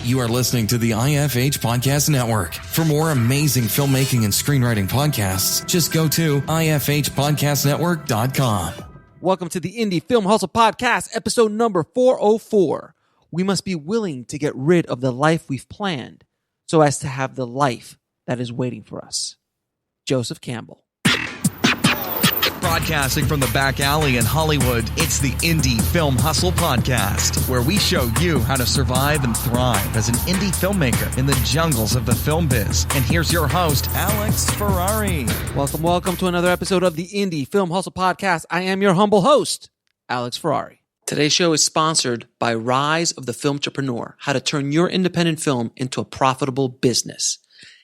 You are listening to the IFH Podcast Network. For more amazing filmmaking and screenwriting podcasts, just go to ifhpodcastnetwork.com. Welcome to the Indie Film Hustle Podcast, episode number 404. We must be willing to get rid of the life we've planned so as to have the life that is waiting for us. Joseph Campbell. Broadcasting from the back alley in Hollywood, it's the Indie Film Hustle Podcast, where we show you how to survive and thrive as an indie filmmaker in the jungles of the film biz. And here's your host, Alex Ferrari. Welcome to another episode of the Indie Film Hustle Podcast. I am your humble host, Alex Ferrari. Today's show is sponsored by Rise of the Filmtrepreneur, how to turn your independent film into a profitable business.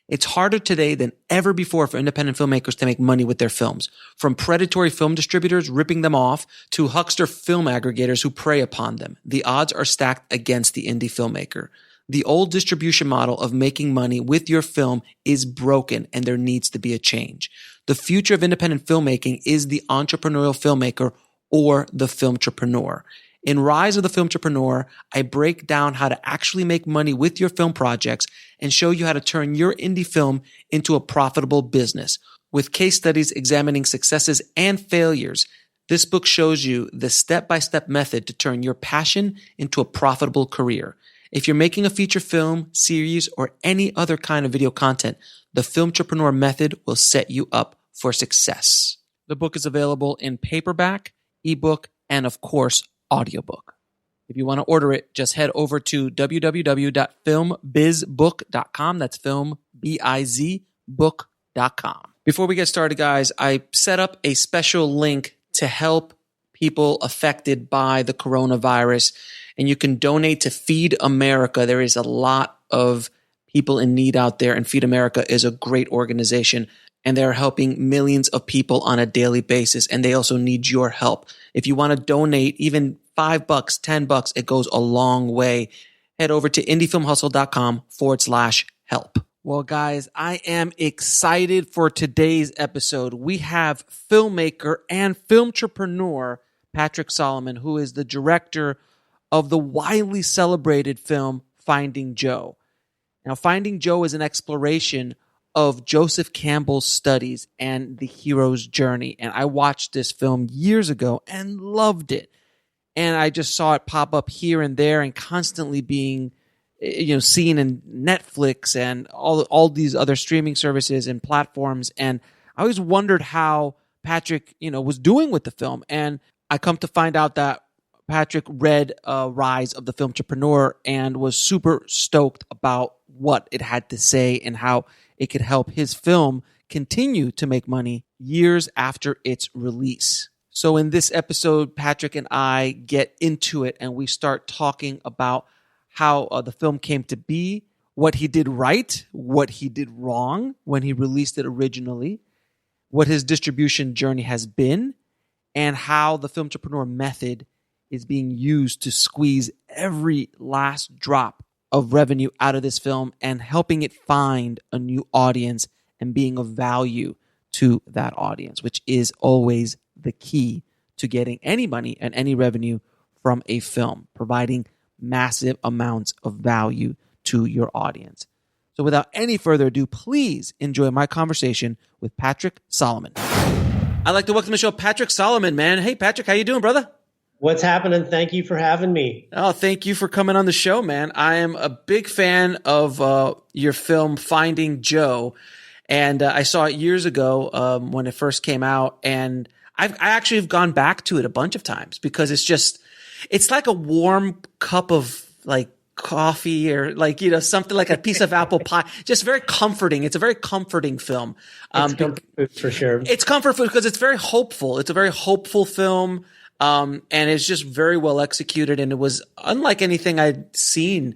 It's harder today than ever before for independent filmmakers to make money with their films. From predatory film distributors ripping them off to huckster film aggregators who prey upon them, the odds are stacked against the indie filmmaker. The old distribution model of making money with your film is broken, and there needs to be a change. The future of independent filmmaking is the entrepreneurial filmmaker or the filmtrepreneur. In Rise of the Filmtrepreneur, I break down how to actually make money with your film projects and show you how to turn your indie film into a profitable business. With case studies examining successes and failures, this book shows you the step-by-step method to turn your passion into a profitable career. If you're making a feature film, series, or any other kind of video content, the Filmtrepreneur method will set you up for success. The book is available in paperback, ebook, and of course, audiobook. If you want to order it, just head over to www.filmbizbook.com. That's filmbizbook.com. Before we get started, guys, I set up a special link to help people affected by the coronavirus, and you can donate to Feed America. There is a lot of people in need out there, and Feed America is a great organization, and they're helping millions of people on a daily basis, and they also need your help. If you want to donate even $5, $10, it goes a long way. Head over to indiefilmhustle.com/help. Well, guys, I am excited for today's episode. We have filmmaker and filmtrepreneur Patrick Solomon, who is the director of the widely celebrated film Finding Joe. Now, Finding Joe is an exploration of Joseph Campbell's studies and the hero's journey. And I watched this film years ago and loved it. And I just saw it pop up here and there and constantly being, seen in Netflix and all these other streaming services and platforms. And I always wondered how Patrick, was doing with the film. And I come to find out that Patrick read Rise of the Filmtrepreneur and was super stoked about what it had to say and how it could help his film continue to make money years after its release. So in this episode, Patrick and I get into it and we start talking about how the film came to be, what he did right, what he did wrong when he released it originally, what his distribution journey has been, and how the Filmtrepreneur method is being used to squeeze every last drop of revenue out of this film and helping it find a new audience and being of value to that audience, which is always the key to getting any money and any revenue from a film, providing massive amounts of value to your audience. So without any further ado, please enjoy my conversation with Patrick Solomon. I'd like to welcome to the show Patrick Solomon, man. Hey, Patrick, how you doing, brother? What's happening? Thank you for having me. Oh, thank you for coming on the show, man. I am a big fan of your film Finding Joe, and I saw it years ago when it first came out, and I actually have gone back to it a bunch of times because it's like a warm cup of like coffee or something like a piece of apple pie. Just very comforting. It's a very comforting film. It's comfort food for sure. It's comfort food because it's very hopeful. It's a very hopeful film. And it's just very well executed, and it was unlike anything I'd seen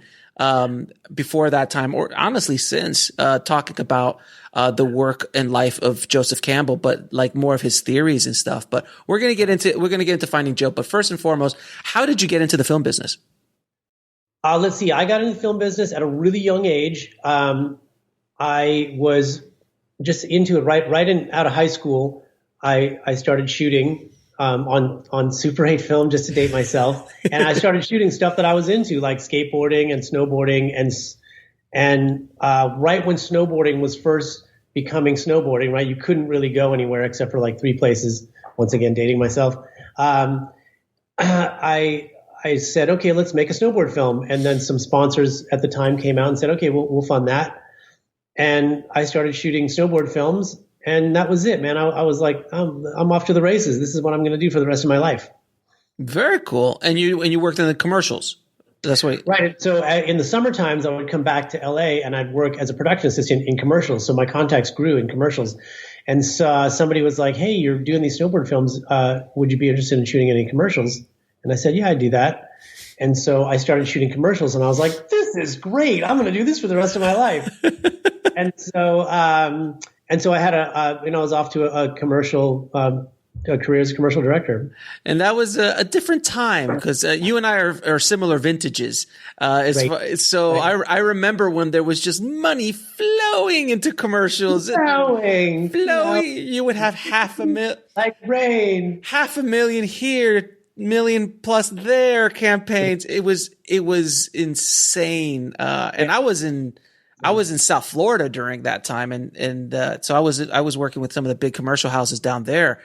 before that time, or honestly since, talking about the work and life of Joseph Campbell, but like more of his theories and stuff. But we're gonna get into Finding Joe. But first and foremost, how did you get into the film business? Let's see. I got into the film business at a really young age. I was just into it right out of high school. I started shooting. on Super 8 film just to date myself. And I started shooting stuff that I was into, like skateboarding and snowboarding. And right when snowboarding was first becoming snowboarding, right, you couldn't really go anywhere except for like 3 places. Once again, dating myself. I said, okay, let's make a snowboard film. And then some sponsors at the time came out and said, okay, we'll fund that. And I started shooting snowboard films, and that was it, man. I was like, I'm off to the races. This is what I'm going to do for the rest of my life. Very cool. And you worked in the commercials. That's what. Right. So in the summer times, I would come back to LA and I'd work as a production assistant in commercials. So my contacts grew in commercials. And so somebody was like, hey, you're doing these snowboard films. Would you be interested in shooting any commercials? And I said, yeah, I'd do that. And so I started shooting commercials, and I was like, this is great. I'm going to do this for the rest of my life. And so I had I was off to a commercial a career as a commercial director. And that was a different time, because you and I are similar vintages. So right. I remember when there was just money flowing into commercials. Flowing. You would have like rain. $500,000 here, $1 million plus there campaigns. It was insane. And I was in South Florida during that time. And so I was working with some of the big commercial houses down there.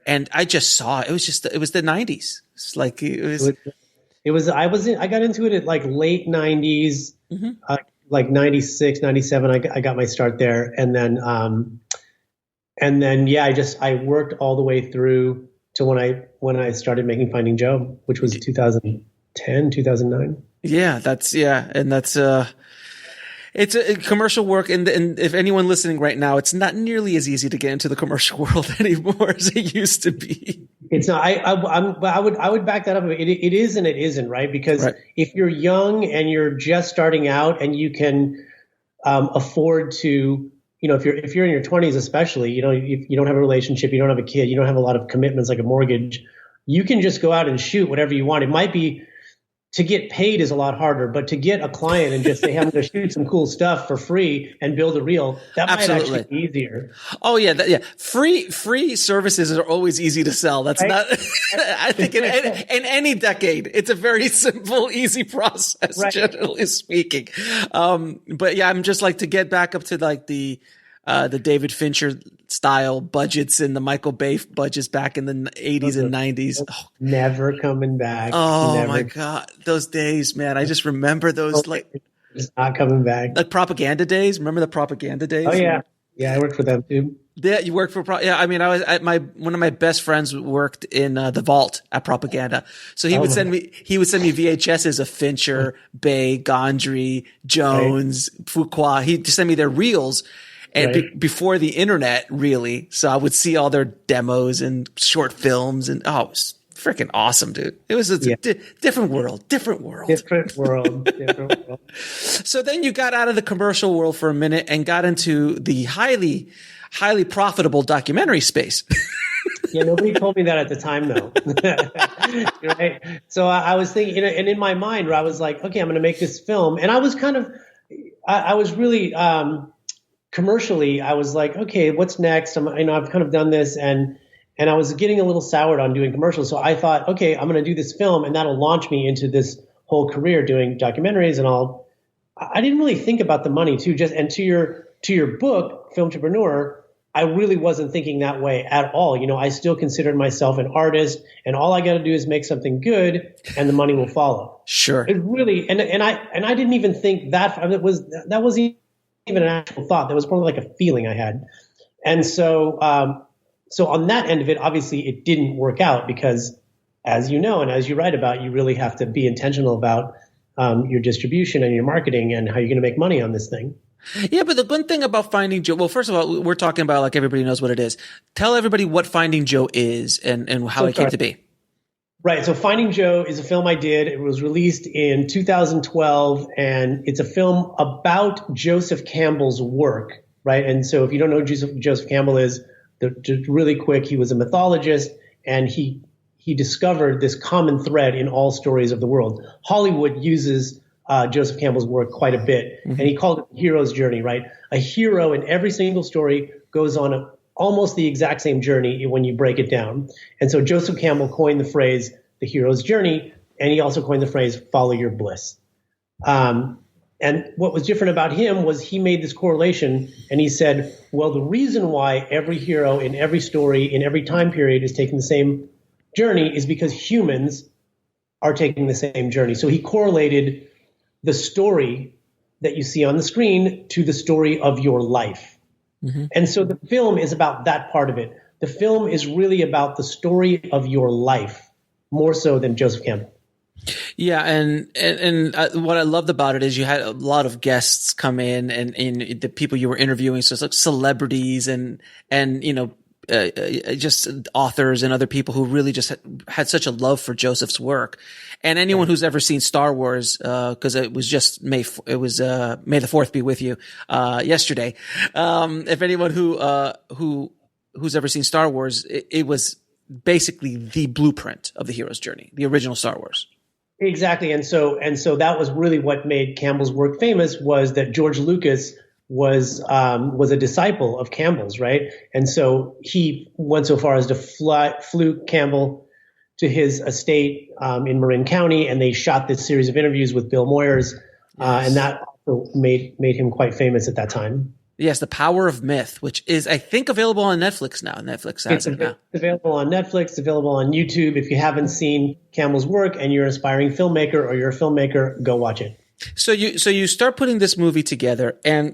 And I just saw it was the 90s. It's like I got into it at like late 90s, like 96, 97. I got my start there. And then I worked all the way through to when I started making Finding Joe, which was 2010, 2009. Yeah, it's a commercial work, and if anyone listening right now, it's not nearly as easy to get into the commercial world anymore as it used to be. It's not. I would back that up. It is and it isn't, right? Because if you're young and you're just starting out and you can afford to, if you're in your 20s, especially, if you don't have a relationship, you don't have a kid, you don't have a lot of commitments like a mortgage, you can just go out and shoot whatever you want. It might be. To get paid is a lot harder, but to get a client and just say, hey, I'm going to shoot some cool stuff for free and build a reel, that might actually be easier. Oh yeah. Free services are always easy to sell. That's not, I think in any decade, it's a very simple, easy process, generally speaking. But yeah, I'm just like to get back up to like the David Fincher style budgets and the Michael Bay budgets back in the 80s and 90s. Oh, never coming back. Oh my God. Those days, man. I just remember those it's not coming back. Like propaganda days. Remember the propaganda days? Oh yeah. Yeah. I worked for them too. Yeah. You worked for, I mean, I was at one of my best friends worked in the vault at Propaganda. So he would send me VHSs of Fincher, Bay, Gondry, Jones, Fuqua. He'd send me their reels. And before the internet, really. So I would see all their demos and short films, and it was freaking awesome, dude. It was a different world. So then you got out of the commercial world for a minute and got into the highly, highly profitable documentary space. Yeah, nobody told me that at the time, though. Right? So I was thinking, and in my mind, I was like, okay, I'm going to make this film. And I was I was really, commercially, I was like, okay, what's next? I've kind of done this, and I was getting a little soured on doing commercials. So I thought, okay, I'm going to do this film, and that'll launch me into this whole career doing documentaries and all. I didn't really think about the money too. And to your book, Filmtrepreneur, I really wasn't thinking that way at all. I still considered myself an artist, and all I got to do is make something good, and the money will follow. Sure. It really, and I didn't even think that wasn't even an actual thought. That was probably like a feeling I had. And so on that end of it, obviously it didn't work out because, as you know, and as you write about, you really have to be intentional about your distribution and your marketing and how you're going to make money on this thing. Yeah, but the good thing about Finding Joe, well, first of all, we're talking about like everybody knows what it is. Tell everybody what Finding Joe is and how it came to be. Right. So Finding Joe is a film I did. It was released in 2012, and it's a film about Joseph Campbell's work. Right. And so if you don't know who Joseph Campbell is, just really quick, he was a mythologist, and he discovered this common thread in all stories of the world. Hollywood uses Joseph Campbell's work quite a bit, and he called it the hero's journey. Right. A hero in every single story goes on almost the exact same journey when you break it down. And so Joseph Campbell coined the phrase, the hero's journey, and he also coined the phrase, follow your bliss. And what was different about him was he made this correlation, and he said, well, the reason why every hero in every story, in every time period is taking the same journey is because humans are taking the same journey. So he correlated the story that you see on the screen to the story of your life. Mm-hmm. And so the film is about that part of it. The film is really about the story of your life, more so than Joseph Campbell. Yeah, and what I loved about it is you had a lot of guests come in, and the people you were interviewing, so it's like celebrities and just authors and other people who really just had such a love for Joseph's work. And anyone who's ever seen Star Wars, because it was just May the 4th be with you yesterday. If anyone who's ever seen Star Wars, it was basically the blueprint of the hero's journey, the original Star Wars. Exactly. And so that was really what made Campbell's work famous, was that George Lucas was a disciple of Campbell's, right? And so he went so far as to flew Campbell to his estate in Marin County, and they shot this series of interviews with Bill Moyers, and that also made him quite famous at that time. Yes, The Power of Myth, which is, I think, available on Netflix now. Netflix has it now. It's available on Netflix, available on YouTube. If you haven't seen Campbell's work and you're an aspiring filmmaker or you're a filmmaker, go watch it. So you start putting this movie together, and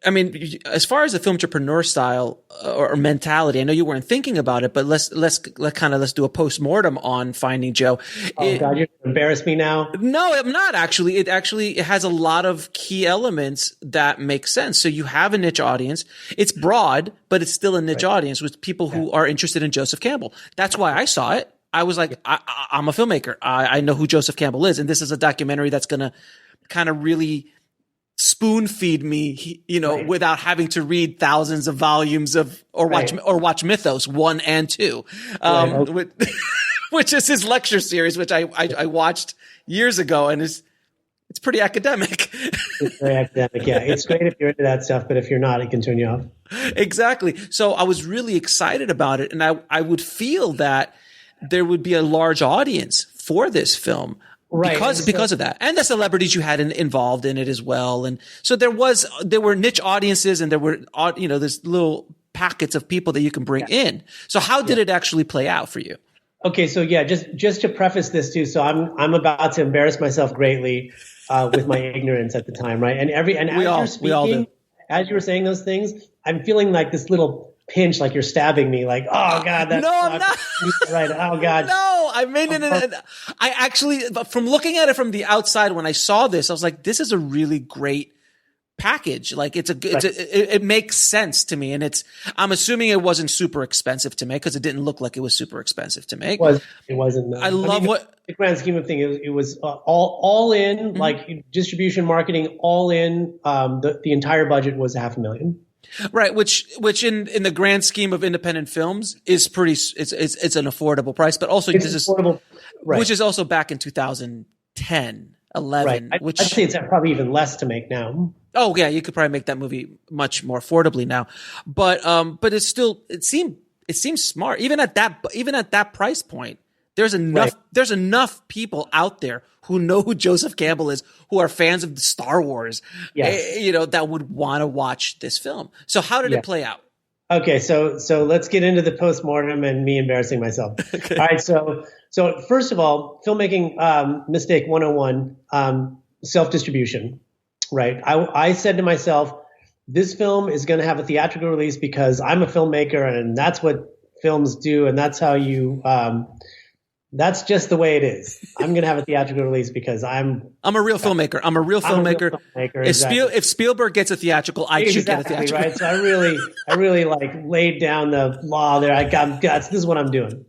I mean, as far as the filmtrepreneur style or mentality, I know you weren't thinking about it, but let's do a post-mortem on Finding Joe. God, you're going to embarrass me now. No, I'm not actually. It has a lot of key elements that make sense. So you have a niche audience. It's broad, but it's still a niche audience with people who are interested in Joseph Campbell. That's why I saw it. I was like, I'm a filmmaker. I know who Joseph Campbell is, and this is a documentary that's going to kind of really spoon feed me, without having to read thousands of volumes or watch Mythos 1 and 2, which is his lecture series, which I watched years ago, and it's pretty academic. It's very academic, yeah. It's great if you're into that stuff, but if you're not, it can turn you off. Exactly. So I was really excited about it, and I would feel that there would be a large audience for this film. Right. Because of that. And the celebrities you had involved in it as well. And so there were niche audiences, and there were, there's little packets of people that you can bring in. So how did it actually play out for you? Okay. So just to preface this too. So I'm about to embarrass myself greatly, with my ignorance at the time. Right. And we all do. As you were saying those things, I'm feeling like this little pinch, like you're stabbing me, like, oh God, that's I'm not. Right. Oh God. No, I made it. I actually, from looking at it from the outside, when I saw this, I was like, this is a really great package. Like it makes sense to me. And I'm assuming it wasn't super expensive to make, because it didn't look like it was super expensive to make. It wasn't. No. I love the grand scheme of things. It was all in, mm-hmm. like distribution, marketing, all in. The entire budget was $500,000. Right, which in the grand scheme of independent films is it's an affordable price, but also affordable, right. Which is also back in 2010, 11. Right. Which I'd say it's probably even less to make now. Oh yeah, you could probably make that movie much more affordably now, but it seems smart even at that price point. There's enough people out there who know who Joseph Campbell is, who are fans of Star Wars, that would want to watch this film. So how did it play out? Okay, so let's get into the post-mortem and me embarrassing myself. Okay. All right, so first of all, filmmaking mistake 101, self-distribution, right? I said to myself, this film is going to have a theatrical release because I'm a filmmaker, and that's what films do, and that's how you that's just the way it is. I'm going to have a theatrical release because I'm a real filmmaker. I'm a real filmmaker. If Spielberg gets a theatrical, I should get a theatrical. Right. So I really like laid down the law there. This is what I'm doing.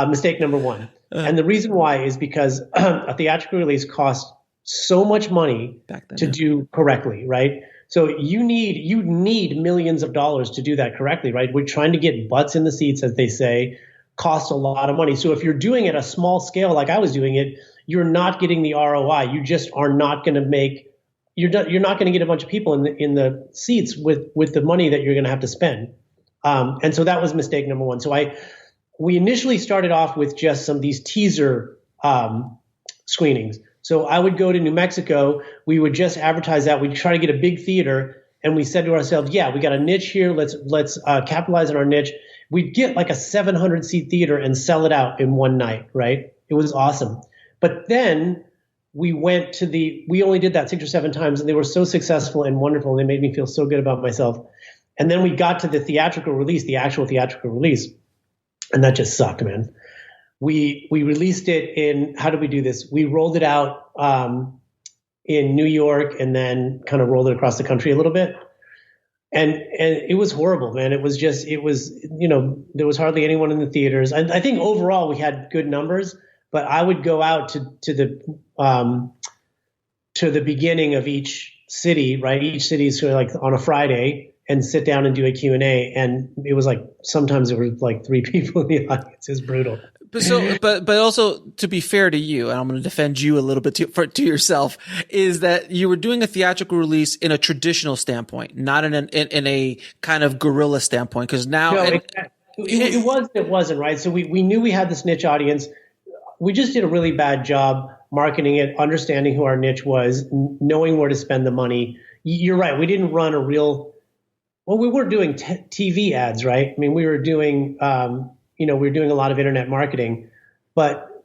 Mistake number one. And the reason why is because a theatrical release costs so much money to do correctly, right? So you need millions of dollars to do that correctly, right? We're trying to get butts in the seats, as they say. Costs a lot of money. So if you're doing it at a small scale, like I was doing it, you're not getting the ROI. You just are not going to make. You're not going to get a bunch of people in the seats with the money that you're going to have to spend. And so that was mistake number one. So we initially started off with just these teaser screenings. So I would go to New Mexico. We would just advertise that. We'd try to get a big theater. And we said to ourselves, yeah, we got a niche here. Let's capitalize on our niche. We'd get like a 700 seat theater and sell it out in one night, right? It was awesome. But then we only did that 6 or 7 times, and they were so successful and wonderful. And they made me feel so good about myself. And then we got to the actual theatrical release. And that just sucked, man. We released it in, how did we do this? We rolled it out in New York and then kind of rolled it across the country a little bit. And it was horrible, man. There was hardly anyone in the theaters. I think overall we had good numbers, but I would go out to the beginning of each city, right? Each city is sort of like on a Friday, and sit down and do a Q&A. And it was like, sometimes there were like 3 people in the audience. It was brutal. But also, to be fair to you, and I'm going to defend you a little bit to yourself, is that you were doing a theatrical release in a traditional standpoint, not in a kind of guerrilla standpoint. Because now it wasn't, right. So we knew we had this niche audience. We just did a really bad job marketing it, understanding who our niche was, knowing where to spend the money. You're right. We didn't run we weren't doing TV ads, right? I mean, we were doing we were doing a lot of internet marketing, but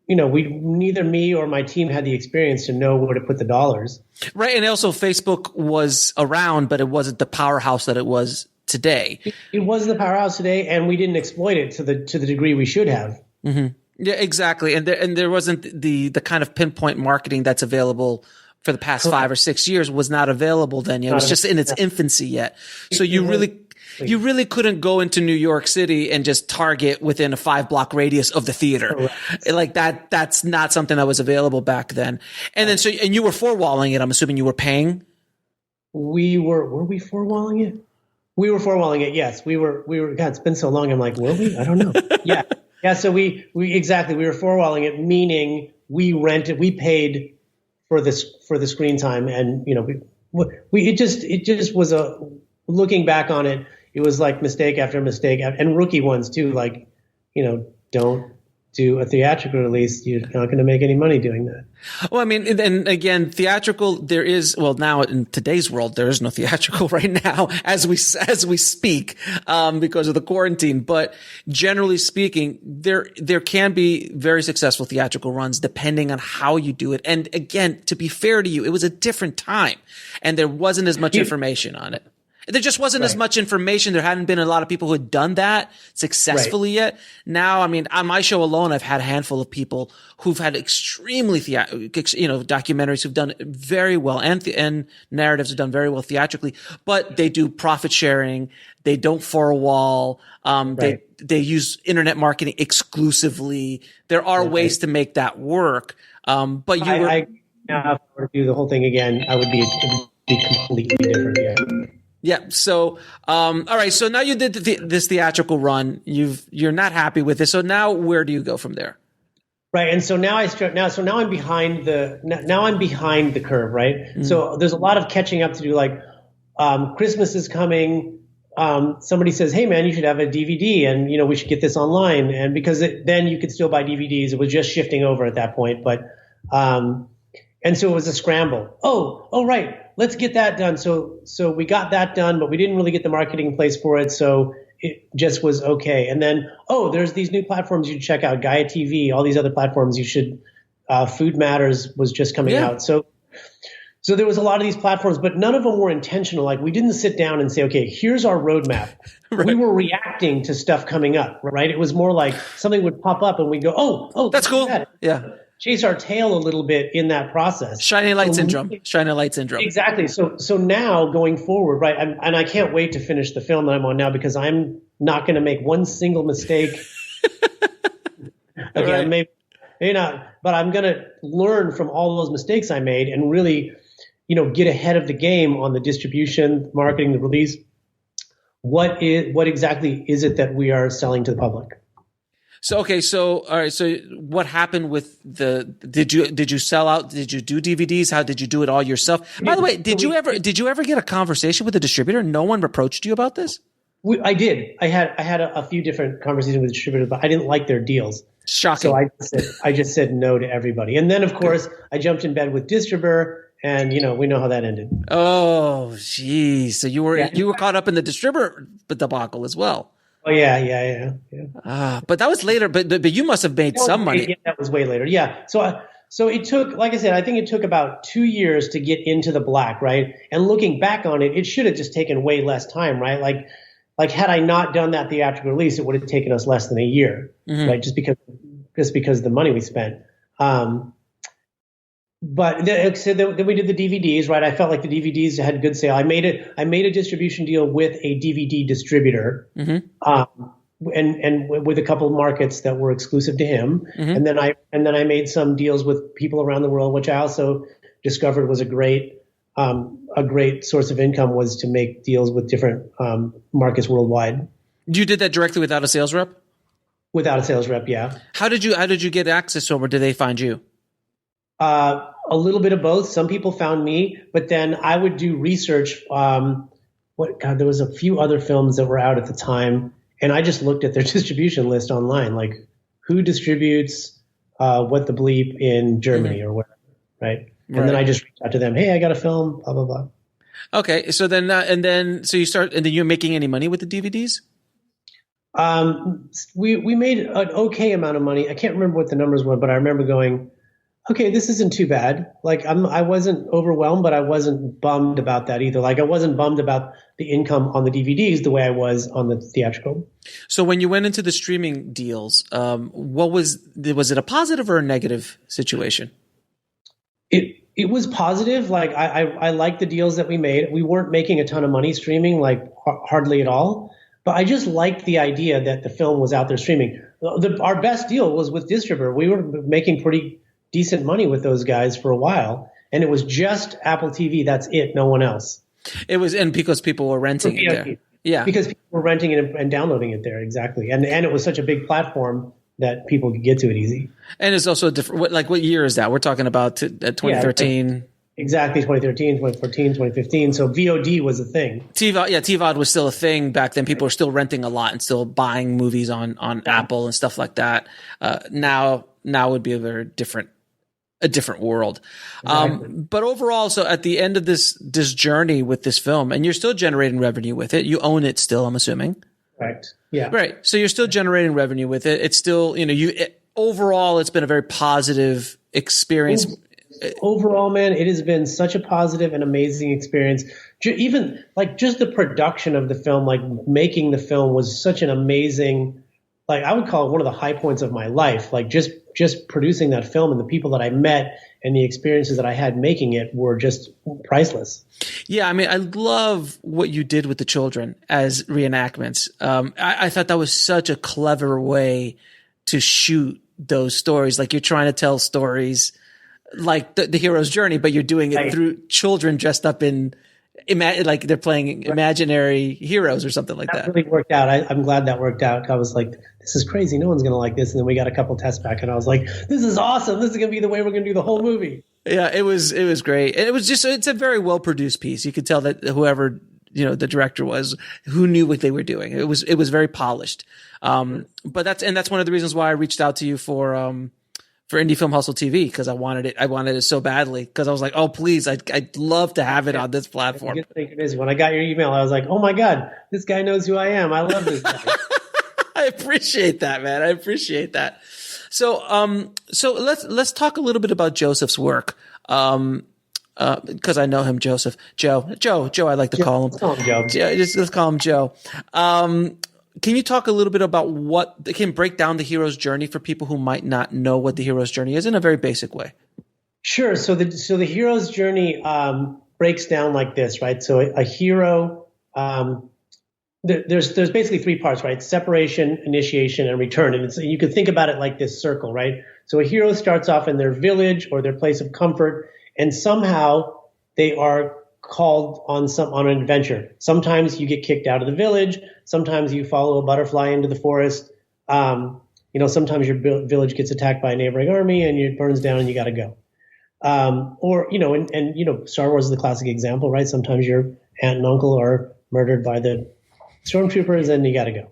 neither me or my team had the experience to know where to put the dollars. Right. And also Facebook was around, but it wasn't the powerhouse that it was today. It wasn't the powerhouse today, and we didn't exploit it to the degree we should have. Mm-hmm. Yeah, exactly. And there wasn't the kind of pinpoint marketing that's available for the past 5 or 6 years was not available then yet. It was just in its infancy yet. So you really couldn't go into New York City and just target within a 5-block radius of the theater. Correct. Like that's not something that was available back then. And then, and you were four-walling it. I'm assuming you were paying. Were we four-walling it? We were four-walling it. Yes, we were, God, it's been so long. I'm like, were we? I don't know. Yeah. Yeah. So we were four-walling it, meaning we paid for the screen time. And, it just was looking back on it, it was like mistake after mistake, and rookie ones too. Like, don't do a theatrical release. You're not going to make any money doing that. Well, I mean, and again, theatrical, now in today's world, there is no theatrical right now as we speak, because of the quarantine. But generally speaking, there can be very successful theatrical runs depending on how you do it. And again, to be fair to you, it was a different time and there wasn't as much information on it. There just wasn't as much information. There hadn't been a lot of people who had done that successfully yet. Now, I mean, on my show alone, I've had a handful of people who've had extremely documentaries who've done very well, and narratives have done very well theatrically, but they do profit sharing. They don't four-wall. They use internet marketing exclusively. There are ways to make that work. But now if I were to do the whole thing again, it would be completely different. Yeah. Yeah. So, all right. So now you did this theatrical run. You're not happy with it. So now where do you go from there? Right. And so now I'm behind the curve. Right. Mm-hmm. So there's a lot of catching up to do. Like, Christmas is coming. Somebody says, "Hey man, you should have a DVD, and we should get this online." And because then you could still buy DVDs. It was just shifting over at that point. But, and so it was a scramble. Oh, right. Let's get that done. So we got that done, but we didn't really get the marketing in place for it. So it just was okay. And then, there's these new platforms you should check out, Gaia TV, all these other platforms you should, Food Matters was just coming out. So there was a lot of these platforms, but none of them were intentional. Like, we didn't sit down and say, okay, here's our roadmap. Right. We were reacting to stuff coming up, right? It was more like something would pop up and we go, oh, that's cool. Yeah. Chase our tail a little bit in that process. Shining light syndrome. Exactly. So now going forward, right, and I can't wait to finish the film that I'm on now, because I'm not going to make one single mistake. Again, maybe not, but I'm going to learn from all those mistakes I made and really, get ahead of the game on the distribution, marketing, the release. What exactly is it that we are selling to the public? So, okay. So, all right. So what happened with did you sell out? Did you do DVDs? How did you do it all yourself? By the way, did you ever get a conversation with the distributor? No one approached you about this? I did. I had a few different conversations with distributors, but I didn't like their deals. Shocking. So I just said no to everybody. And then, of course, I jumped in bed with distributor, and we know how that ended. Oh, geez. So you were caught up in the distributor debacle as well. Oh yeah. But that was later. But you must have made some money. Yeah, that was way later. Yeah. So it took, like I said, I think it took about 2 years to get into the black, right? And looking back on it, it should have just taken way less time, right? Like had I not done that theatrical release, it would have taken us less than a year, right? Just because of the money we spent. But then we did the DVDs, right? I felt like the DVDs had good sale. I made a distribution deal with a DVD distributor, and with a couple of markets that were exclusive to him. And then I made some deals with people around the world, which I also discovered was a great source of income, was to make deals with different markets worldwide. You did that directly without a sales rep? Without a sales rep, yeah. How did you get access to them, or did they find you? A little bit of both. Some people found me, but then I would do research. There was a few other films that were out at the time, and I just looked at their distribution list online, like who distributes what the bleep in Germany or whatever, right? And then I just reached out to them. Hey, I got a film, blah blah blah. Okay, so then you're making any money with the DVDs? We made an okay amount of money. I can't remember what the numbers were, but I remember going, okay, this isn't too bad. Like I wasn't overwhelmed, but I wasn't bummed about that either. Like I wasn't bummed about the income on the DVDs the way I was on the theatrical. So when you went into the streaming deals, was it a positive or a negative situation? It was positive. Like I liked the deals that we made. We weren't making a ton of money streaming, like hardly at all. But I just liked the idea that the film was out there streaming. Our best deal was with distributor. We were making pretty decent money with those guys for a while, and it was just Apple TV. That's it. No one else. It was, and because people were renting it there. Yeah. Because people were renting it and downloading it there. Exactly. And it was such a big platform that people could get to it easy. And it's also different. What year is that? We're talking about 2013. Yeah, exactly. 2013, 2014, 2015. So VOD was a thing. TVOD was still a thing back then. People were still renting a lot and still buying movies on Apple and stuff like that. Now would be a very different world. Exactly. But overall, so at the end of this journey with this film, and you're still generating revenue with it, you own it still, I'm assuming. Right. Yeah. Right. So you're still generating revenue with it. It's still, overall, it's been a very positive experience. Overall, man, it has been such a positive and amazing experience. Even like just the production of the film, like making the film was such an amazing, like I would call it one of the high points of my life. Like just producing that film, and the people that I met and the experiences that I had making it were just priceless. Yeah, I mean, I love what you did with the children as reenactments. I thought that was such a clever way to shoot those stories. Like you're trying to tell stories like the hero's journey, but you're doing it through children dressed up in like they're playing imaginary heroes or something like that. That really worked out. I'm glad that worked out. I was like, this is crazy. No one's going to like this. And then we got a couple tests back, and I was like, this is awesome. This is going to be the way we're going to do the whole movie. Yeah, it was great. And it's a very well produced piece. You could tell that whoever, the director was, who knew what they were doing. It was very polished. But that's one of the reasons why I reached out to you for Indie Film Hustle TV, because I wanted it so badly, because I was like, oh please, I'd love to have it on this platform. When I got your email, I was like, oh my God, this guy knows who I am. I love this guy. I appreciate that, man. I appreciate that. So let's talk a little bit about Joseph's work. Because I know him, Joseph. Joe, I like to call him. Let's call him Joe. Let's call him Joe. Can you talk a little bit about can break down the hero's journey for people who might not know what the hero's journey is in a very basic way? Sure. So the hero's journey breaks down like this, right? So a hero, there's basically three parts, right? Separation, initiation, and return. And you can think about it like this circle, right? So a hero starts off in their village or their place of comfort, and somehow they are called on an adventure. Sometimes you get kicked out of the village. Sometimes you follow a butterfly into the forest. Sometimes your village gets attacked by a neighboring army and it burns down and you got to go. Star Wars is the classic example, right? Sometimes your aunt and uncle are murdered by the stormtroopers, and you got to go.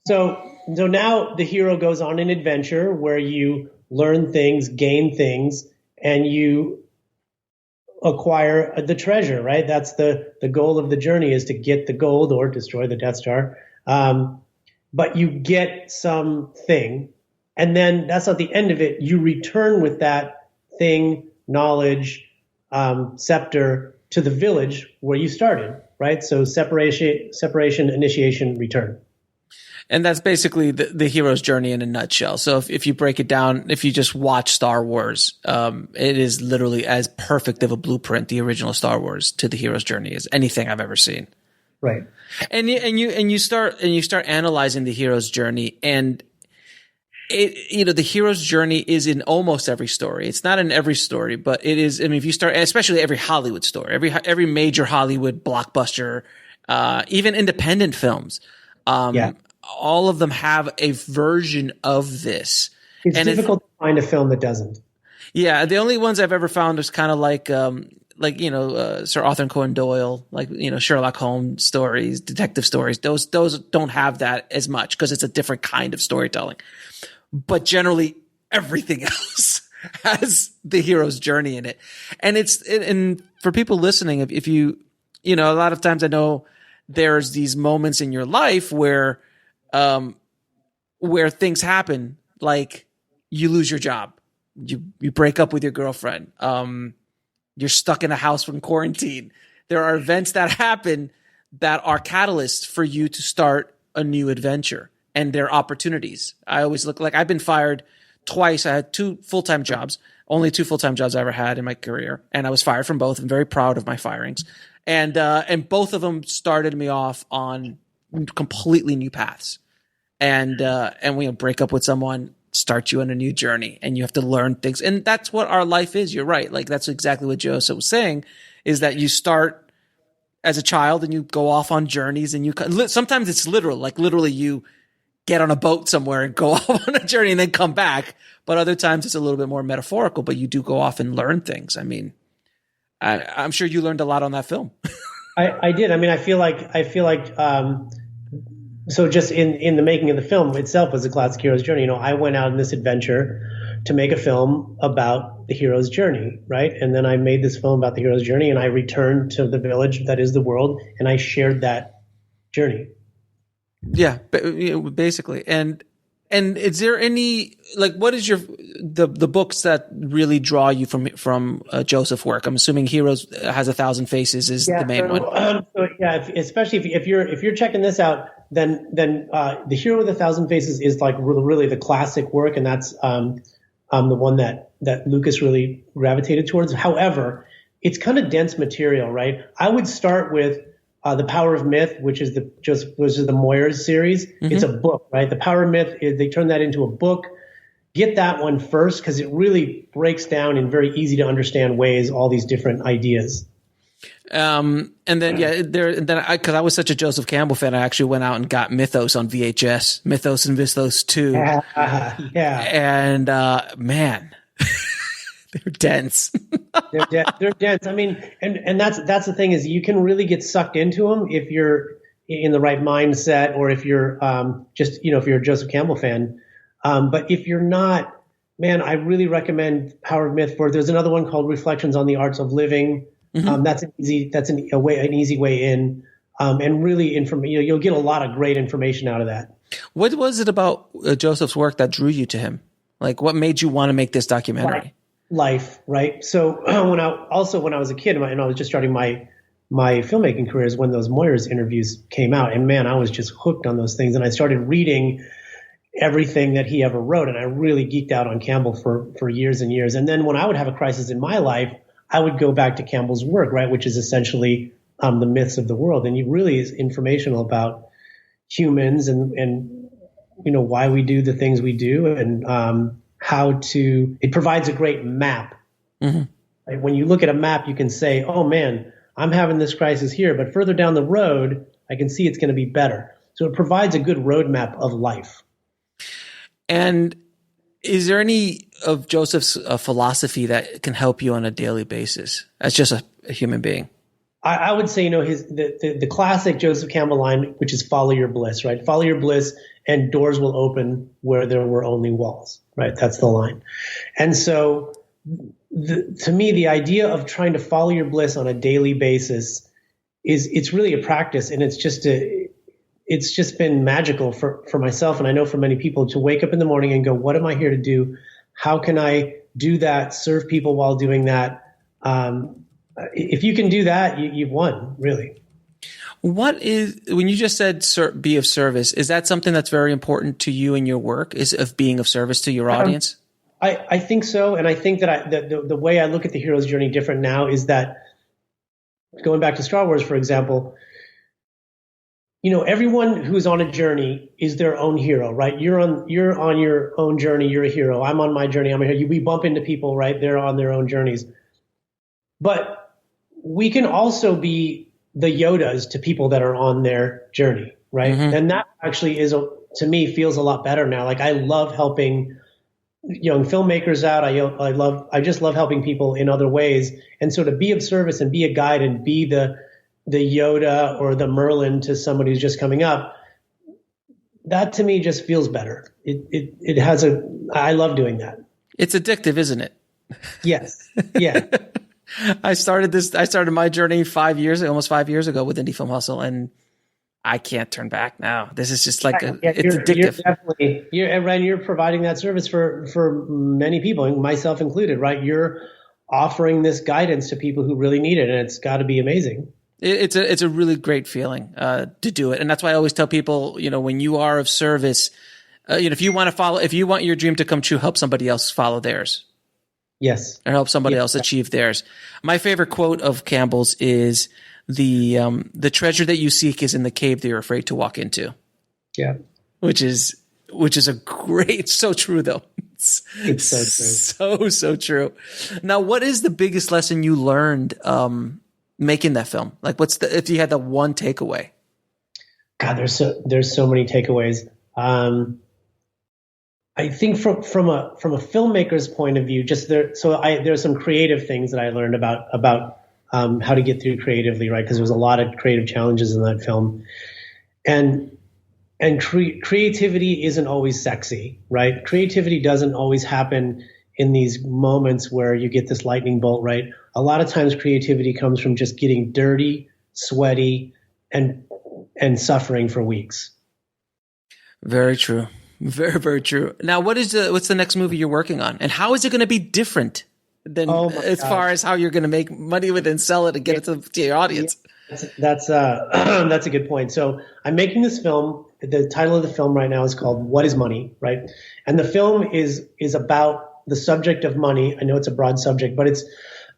So now the hero goes on an adventure where you learn things, gain things, and you acquire the treasure, right? That's the goal of the journey, is to get the gold or destroy the Death Star. But you get something, and then that's not the end of it. You return with that thing, knowledge, scepter, to the village where you started, right? So separation, initiation, return. And that's basically the hero's journey in a nutshell. So if you break it down, if you just watch Star Wars, it is literally as perfect of a blueprint, the original Star Wars, to the hero's journey, as anything I've ever seen. Right. And you start analyzing the hero's journey, and the hero's journey is in almost every story. It's not in every story, but it is. I mean, if you start, especially every Hollywood story, every major Hollywood blockbuster, even independent films, all of them have a version of this. It's difficult to find a film that doesn't. Yeah, the only ones I've ever found is kind of like Sir Arthur Conan Doyle, Sherlock Holmes stories, detective stories. Those don't have that as much because it's a different kind of storytelling. But generally, everything else has the hero's journey in it. And and for people listening, if you, a lot of times I know there's these moments in your life where things happen, like you lose your job, you break up with your girlfriend, you're stuck in a house in quarantine. There are events that happen that are catalysts for you to start a new adventure. And their opportunities. I always look like I've been fired twice. I had two full-time jobs, only two full-time jobs I ever had in my career. And I was fired from both. I'm very proud of my firings. And both of them started me off on completely new paths. And we break up with someone, start you on a new journey, and you have to learn things. And that's what our life is. You're right. Like that's exactly what Joseph was saying, is that you start as a child and you go off on journeys, and sometimes it's literal, like literally you get on a boat somewhere and go off on a journey and then come back. But other times it's a little bit more metaphorical, but you do go off and learn things. I mean, I'm sure you learned a lot on that film. I did. I mean, I feel like, so just in the making of the film itself was a classic hero's journey. I went out on this adventure to make a film about the hero's journey, right? And then I made this film about the hero's journey, and I returned to the village that is the world, and I shared that journey. Yeah, basically. And is there any, what is the books that really draw you from Joseph's work? I'm assuming Heroes Has 1,000 Faces is the main one. Especially if you're checking this out, then The Hero with 1,000 Faces is like really the classic work, and that's the one that Lucas really gravitated towards. However, it's kind of dense material, right? I would start with The Power of Myth, which is the Moyers series. Mm-hmm. It's a book, right? The Power of Myth, they turned that into a book. Get that one first, because it really breaks down in very easy to understand ways all these different ideas. And then because I was such a Joseph Campbell fan, I actually went out and got Mythos on VHS, Mythos and Mythos 2. And man, they're dense. They're dense. I mean, and that's the thing, is you can really get sucked into them if you're in the right mindset, or if you're if you're a Joseph Campbell fan. But if you're not, man, I really recommend Power of Myth. There's another one called Reflections on the Arts of Living. Mm-hmm. That's an easy way in, and really you'll get a lot of great information out of that. What was it about Joseph's work that drew you to him? Like, what made you want to make this documentary? Life, right? So when I was a kid and I was just starting my filmmaking career, is when those Moyers interviews came out, and man, I was just hooked on those things, and I started reading everything that he ever wrote, and I really geeked out on Campbell for years and years. And then when I would have a crisis in my life, I would go back to Campbell's work, right, which is essentially the myths of the world, and it really is informational about humans and why we do the things we do, and it provides a great map. Mm-hmm. Right? When you look at a map, you can say, oh man, I'm having this crisis here, but further down the road, I can see it's going to be better. So it provides a good roadmap of life. And is there any of Joseph's philosophy that can help you on a daily basis as just a human being? I would say, the classic Joseph Campbell line, which is follow your bliss, right? Follow your bliss and doors will open where there were only walls, right? That's the line. And so to me, the idea of trying to follow your bliss on a daily basis it's really a practice. And it's just been magical for myself. And I know for many people to wake up in the morning and go, what am I here to do? How can I do that? Serve people while doing that. If you can do that, you've won, really. When you just said be of service, is that something that's very important to you in your work, is of being of service to your audience? I think so. And I think that the way I look at the hero's journey different now is that, going back to Star Wars, for example, everyone who's on a journey is their own hero, right? You're on your own journey. You're a hero. I'm on my journey. I'm a hero. We bump into people, right? They're on their own journeys. But we can also be the Yodas to people that are on their journey, right? Mm-hmm. And that actually to me, feels a lot better now. Like, I love helping young filmmakers out. I just love helping people in other ways. And so to be of service and be a guide and be the Yoda or the Merlin to somebody who's just coming up, that to me just feels better. I love doing that. It's addictive, isn't it? Yes. Yeah. I started my journey almost 5 years ago with Indie Film Hustle, and I can't turn back now. This is just like it's addictive. You're providing that service for many people, myself included, right? You're offering this guidance to people who really need it, and it's got to be amazing. It's a really great feeling to do it, and that's why I always tell people, when you are of service, if you want your dream to come true, help somebody else follow theirs. Yes. Or help somebody else achieve theirs. My favorite quote of Campbell's is the treasure that you seek is in the cave that you're afraid to walk into. Yeah. Which is a great, so true though. It's so true. So true. Now, what is the biggest lesson you learned making that film? Like, if you had the one takeaway? God, there's so many takeaways. I think from a filmmaker's point of view, there's some creative things that I learned about how to get through creatively, right? Because there was a lot of creative challenges in that film, and creativity isn't always sexy, right? Creativity doesn't always happen in these moments where you get this lightning bolt, right? A lot of times creativity comes from just getting dirty, sweaty, and suffering for weeks. Very true. Very, very true. Now, what's the next movie you're working on, and how is it going to be different than far as how you're going to make money with it and sell it and get it to your audience? That's a good point. So I'm making this film. The title of the film right now is called "What Is Money?" Right, and the film is about the subject of money. I know it's a broad subject, but it's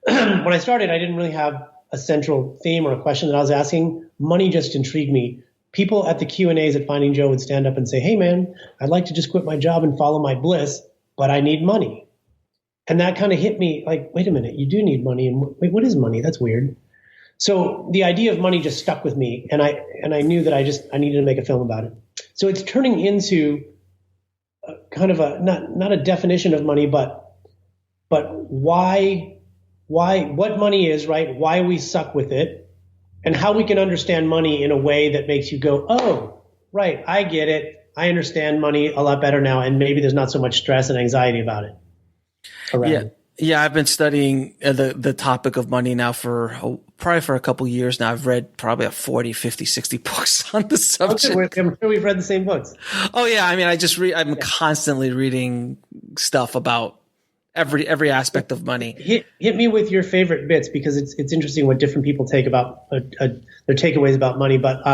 when I started, I didn't really have a central theme or a question that I was asking. Money just intrigued me. People at the Q&As at Finding Joe would stand up and say, hey, man, I'd like to just quit my job and follow my bliss, but I need money. And that kind of hit me like, wait a minute, you do need money. And wait, what is money? That's weird. So the idea of money just stuck with me. And I knew that I needed to make a film about it. So it's turning into kind of not a definition of money, but why, what money is, right? Why we suck with it. And how we can understand money in a way that makes you go, oh, right, I get it. I understand money a lot better now, and maybe there's not so much stress and anxiety about it. Yeah. I've been studying the topic of money now probably for a couple of years now. I've read probably 40, 50, 60 books on the subject. Okay, I'm sure we've read the same books. Oh yeah, I mean, I'm constantly reading stuff about every aspect of money. Hit me with your favorite bits, because it's interesting what different people take about their takeaways about money. But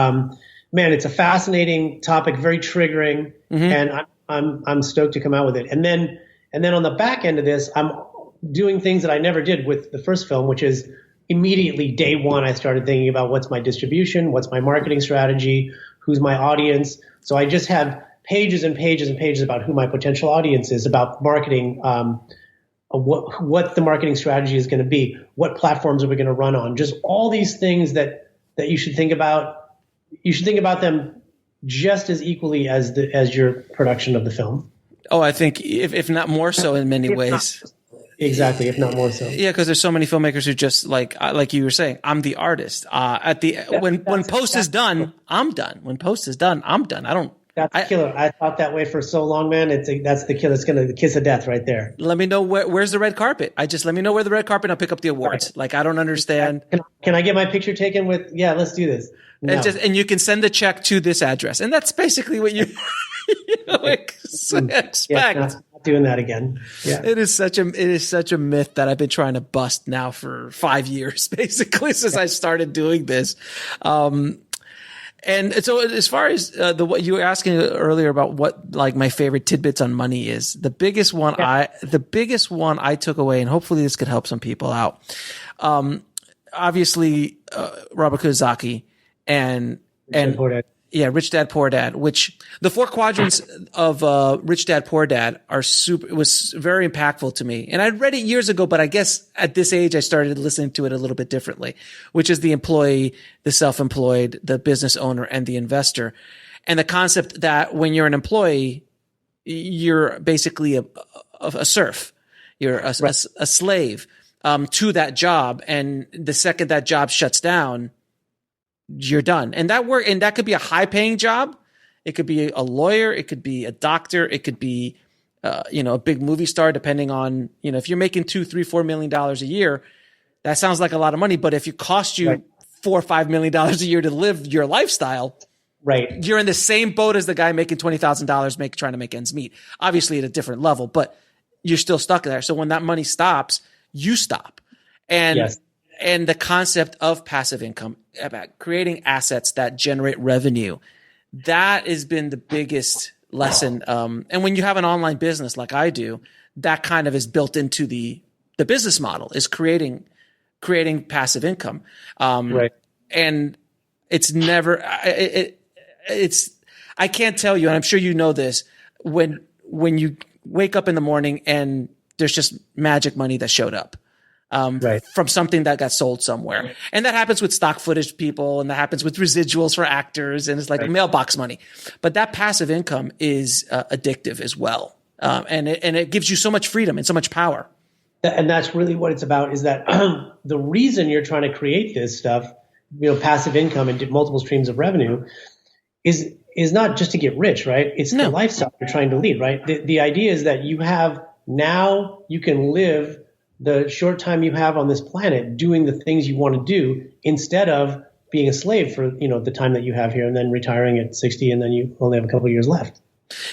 man, it's a fascinating topic, very triggering, and I'm stoked to come out with it. And then on the back end of this, I'm doing things that I never did with the first film, which is immediately day one, I started thinking about what's my distribution, what's my marketing strategy, who's my audience. So I just have pages and pages and pages about who my potential audience is, about marketing. What the marketing strategy is going to be, what platforms are we going to run on, just all these things that you should think about. You should think about them just as equally as your production of the film. Oh, I think if not more so in many ways. exactly, if not more so. Yeah, because there's so many filmmakers who just like you were saying, I'm the artist. When post is done, I'm done. When post is done, I'm done. That's killer. I thought that way for so long, man. That's the killer. It's going to the kiss of death right there. Let me know where's the red carpet. Let me know where the red carpet and I'll pick up the awards. Right. Like, I don't understand. Can I get my picture taken with, yeah, let's do this. No. And you can send a check to this address. And that's basically what expect. Yeah, not doing that again. Yeah. It is such a myth that I've been trying to bust now for 5 years, basically, since I started doing this. And so as far as what you were asking earlier about what like my favorite tidbits on money is, the biggest one I took away, and hopefully this could help some people out. Obviously, Robert Kiyosaki and Rich Dad Poor Dad, which the 4 quadrants of Rich Dad Poor Dad was very impactful to me. And I'd read it years ago, but I guess at this age I started listening to it a little bit differently, which is the employee, the self-employed, the business owner, and the investor. And the concept that when you're an employee, you're basically a serf. You're a slave to that job. And the second that job shuts down, you're done. And that could be a high paying job. It could be a lawyer. It could be a doctor. It could be, a big movie star, depending on, if you're making $2, $3, $4 million a year, that sounds like a lot of money. But if it costs you $4 or $5 million a year to live your lifestyle, right, you're in the same boat as the guy making $20,000 trying to make ends meet, obviously at a different level, but you're still stuck there. So when that money stops, you stop. And, yes. And the concept of passive income, about creating assets that generate revenue, that has been the biggest lesson. And when you have an online business like I do, that kind of is built into the business model, is creating passive income. Right. And it's never, I can't tell you, and I'm sure you know this, when you wake up in the morning and there's just magic money that showed up. From something that got sold somewhere. And that happens with stock footage people, and that happens with residuals for actors, and it's like mailbox money. But that passive income is addictive as well. And it gives you so much freedom and so much power. And that's really what it's about, is that the reason you're trying to create this stuff, passive income and multiple streams of revenue is not just to get rich, right? It's the lifestyle you're trying to lead, right? The idea is that you can live the short time you have on this planet doing the things you want to do, instead of being a slave for, the time that you have here and then retiring at 60 and then you only have a couple of years left.